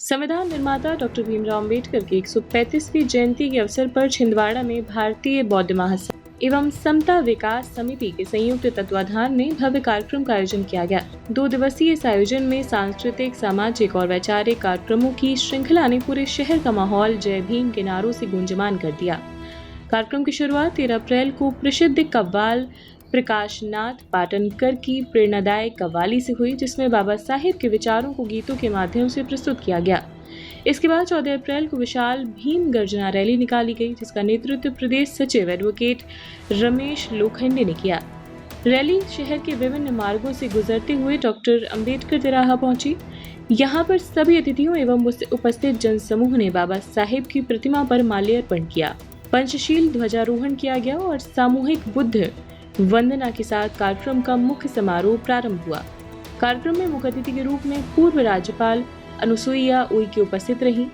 संविधान निर्माता डॉक्टर भीमराव अम्बेडकर की 135वीं जयंती के अवसर पर छिंदवाड़ा में भारतीय बौद्ध महासभा एवं समता विकास समिति के संयुक्त तत्वाधान में भव्य कार्यक्रम का आयोजन किया गया। 2 दिवसीय इस आयोजन में सांस्कृतिक, सामाजिक और वैचारिक कार्यक्रमों की श्रृंखला ने पूरे शहर का माहौल जय भीम के नारों से गूंजमान कर दिया। कार्यक्रम की शुरुआत 13 अप्रैल को प्रसिद्ध कव्वाल प्रकाश नाथ पाटनकर की प्रेरणादायक कव्वाली से हुई, जिसमें बाबा साहेब के विचारों को गीतों के माध्यम से प्रस्तुत किया गया। इसके बाद 14 अप्रैल को विशाल भीम गर्जना रैली निकाली गई, जिसका नेतृत्व प्रदेश सचिव एडवोकेट रमेश लोखंडे ने किया। रैली शहर के विभिन्न मार्गों से गुजरते हुए डॉक्टर अंबेडकर तिराहा पहुंची। यहां पर सभी अतिथियों एवं उपस्थित जनसमूह ने बाबा साहेब की प्रतिमा पर माल्यार्पण किया, पंचशील ध्वजारोहण किया गया और सामूहिक बुद्ध वंदना के साथ कार्यक्रम का मुख्य समारोह प्रारंभ हुआ। कार्यक्रम में मुख्य अतिथि के रूप में पूर्व राज्यपाल अनुसुईया उइके उपस्थित रही।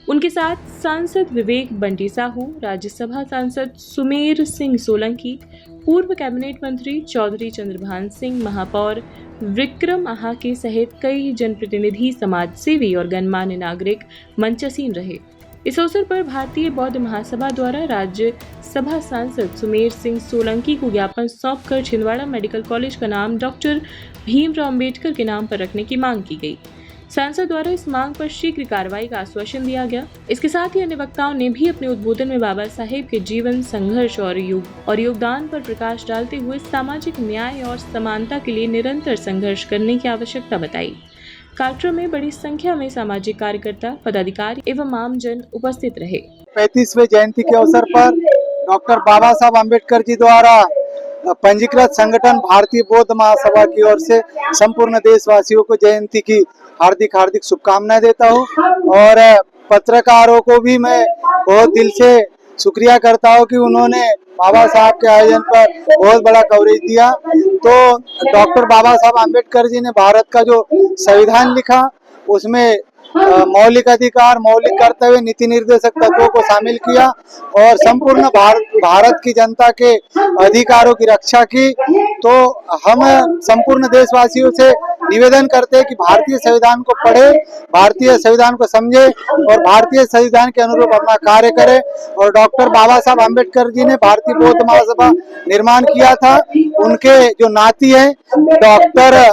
उनके साथ सांसद विवेक बंटी साहू, राज्यसभा सांसद सुमेर सिंह सोलंकी, पूर्व कैबिनेट मंत्री चौधरी चंद्रभान सिंह, महापौर विक्रम आहाके सहित कई जनप्रतिनिधि, समाजसेवी और गणमान्य नागरिक मंचासीन रहे। इस अवसर पर भारतीय बौद्ध महासभा द्वारा राज्यसभा सांसद सुमेर सिंह सोलंकी को ज्ञापन सौंपकर छिंदवाड़ा मेडिकल कॉलेज का नाम डॉक्टर भीमराव अम्बेडकर के नाम पर रखने की मांग की गई। सांसद द्वारा इस मांग पर शीघ्र कार्रवाई का आश्वासन दिया गया। इसके साथ ही अन्य वक्ताओं ने भी अपने उद्बोधन में बाबा साहेब के जीवन, संघर्ष और योगदान पर प्रकाश डालते हुए सामाजिक न्याय और समानता के लिए निरंतर संघर्ष करने की आवश्यकता बताई। कार्यक्रम में बड़ी संख्या में सामाजिक कार्यकर्ता, पदाधिकारी एवं आमजन उपस्थित रहे। 35वें जयंती के अवसर पर डॉक्टर बाबा साहब अम्बेडकर जी द्वारा पंजीकृत संगठन भारतीय बौद्ध महासभा की ओर से संपूर्ण देशवासियों को जयंती की हार्दिक शुभकामनाएं देता हूं और पत्रकारों को भी मैं बहुत दिल से शुक्रिया करता हूं कि उन्होंने बाबा साहब के आयोजन पर बहुत बड़ा कवरेज दिया। तो डॉक्टर बाबा साहब अम्बेडकर जी ने भारत का जो संविधान लिखा, उसमें मौलिक अधिकार, मौलिक कर्तव्य, नीति निर्देशक तत्वों को शामिल किया और संपूर्ण भारत की जनता के अधिकारों की रक्षा की। तो हम संपूर्ण देशवासियों से निवेदन करते हैं कि भारतीय संविधान को पढ़े, भारतीय संविधान को समझे और भारतीय संविधान के अनुरूप अपना कार्य करे। और डॉक्टर बाबा साहब अम्बेडकर जी ने भारतीय बौद्ध महासभा निर्माण किया था। उनके जो नाती हैं डॉक्टर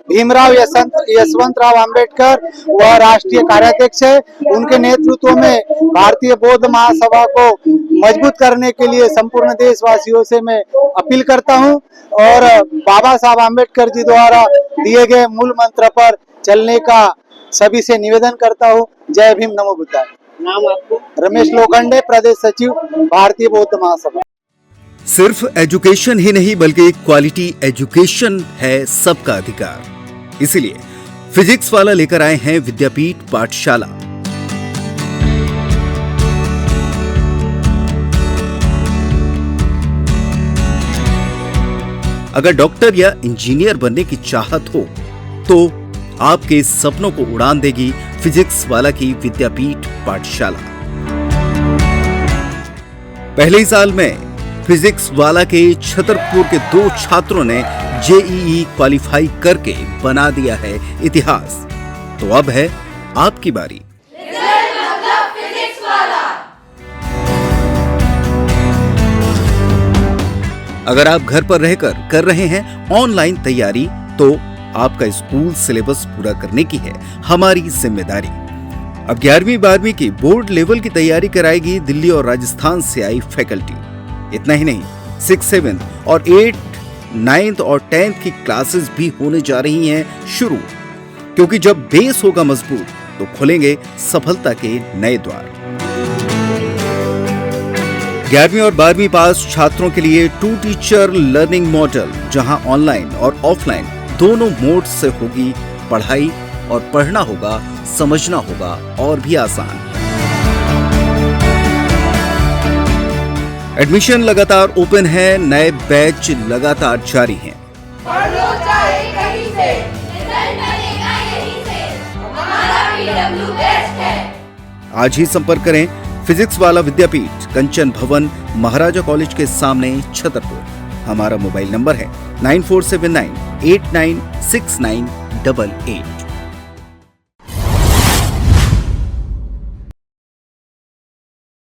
भीमराव यशवंतराव अम्बेडकर, वह राष्ट्रीय कार्याध्यक्ष है। उनके नेतृत्व में भारतीय बौद्ध महासभा को मजबूत करने के लिए संपूर्ण देशवासियों से मैं अपील करता हूं और बाबा साहब अम्बेडकर जी द्वारा दिए गए मूल मंत्र पर चलने का सभी से निवेदन करता हूं। जय भीम, नमो बुद्धाय। नाम आपको? रमेश लोखंडे, प्रदेश सचिव, भारतीय बौद्ध महासभा। सिर्फ एजुकेशन ही नहीं बल्कि क्वालिटी एजुकेशन है सबका अधिकार। इसीलिए फिजिक्स वाला लेकर आए हैं विद्यापीठ पाठशाला। अगर डॉक्टर या इंजीनियर बनने की चाहत हो तो आपके सपनों को उड़ान देगी फिजिक्स वाला की विद्यापीठ पाठशाला। पहले ही साल में फिजिक्स वाला के छतरपुर के 2 छात्रों ने जेईई क्वालिफाई करके बना दिया है इतिहास। तो अब है आपकी बारी। अगर आप घर पर रहकर कर रहे हैं ऑनलाइन तैयारी, तो आपका स्कूल सिलेबस पूरा करने की है हमारी जिम्मेदारी। अब 11वीं 12वीं की बोर्ड लेवल की तैयारी कराएगी दिल्ली और राजस्थान से आई फैकल्टी। इतना ही नहीं, 6, 7 और 8, 9 और 10 की क्लासेस भी होने जा रही हैं शुरू, क्योंकि जब बेस होगा मजबूत तो खुलेंगे सफलता के नए द्वार। 11वीं और 12वीं पास छात्रों के लिए 2 टीचर लर्निंग मॉडल, जहां ऑनलाइन और ऑफलाइन दोनों मोड से होगी पढ़ाई और पढ़ना होगा, समझना होगा और भी आसान। एडमिशन लगातार ओपन है, नए बैच लगातार जारी हैं। पढ़ लो चाहे कहीं से, रिजल्ट मिलेगा यहीं से, हमारा PW बेस्ट है। आज ही संपर्क करें फिजिक्स वाला विद्यापीठ, कंचन भवन, महाराजा कॉलेज के सामने, छतरपुर। हमारा मोबाइल नंबर है 9479896988।